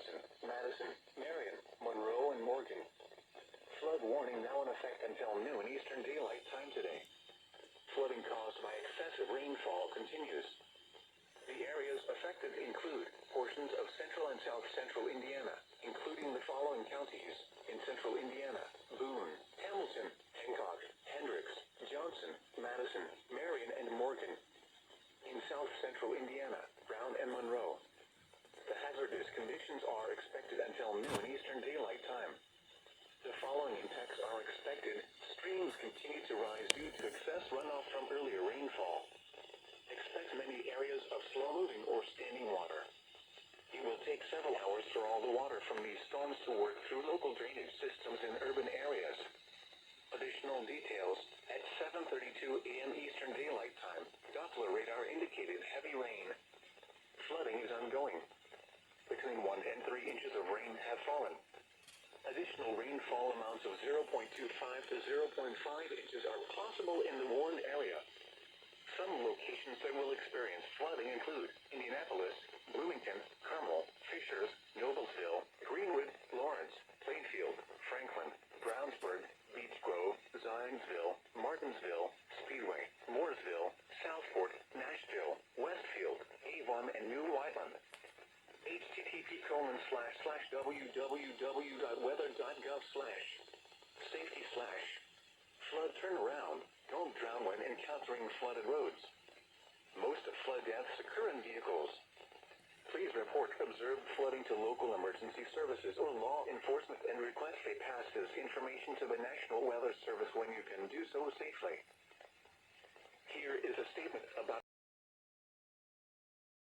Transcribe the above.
Johnson, Madison, Marion, Monroe, and Morgan. Flood warning now in effect until noon Eastern Daylight Time today. Flooding caused by excessive rainfall continues. The areas affected include portions of central and south central Indiana, including the following counties: in central Indiana, Boone, Hamilton, Hancock, Hendricks, Johnson, Madison, Marion, and Morgan. In south central Indiana, Brown and Monroe. The hazardous conditions are expected until noon Eastern Daylight Time. The following impacts are expected. Streams continue to rise due to excess runoff from earlier rainfall. Expect many areas of slow-moving or standing water. It will take several hours for all the water from these storms to work through local drainage systems in urban areas. Additional details: at 7:32 a.m. Eastern Daylight Time, Doppler radar indicated heavy rain. Flooding is ongoing. Between 1 and 3 inches of rain have fallen. Additional rainfall amounts of 0.25 to 0.5 inches are possible in the warned area. Some locations that will experience flooding include Indianapolis, Bloomington, Carmel, Fishers, Noblesville, Greenwood, Lawrence, Plainfield, Franklin, Brownsburg, Beech Grove, Zionsville, Martinsville, Speedway, Mooresville, Southport, Nashville, Westfield, Avon, and New Whiteland. http://www.weather.gov/safety/ flood turnaround. Don't drown when encountering flooded roads. Most flood deaths occur in vehicles. Please report observed flooding to local emergency services or law enforcement and request they pass this information to the National Weather Service when you can do so safely. Here is a statement about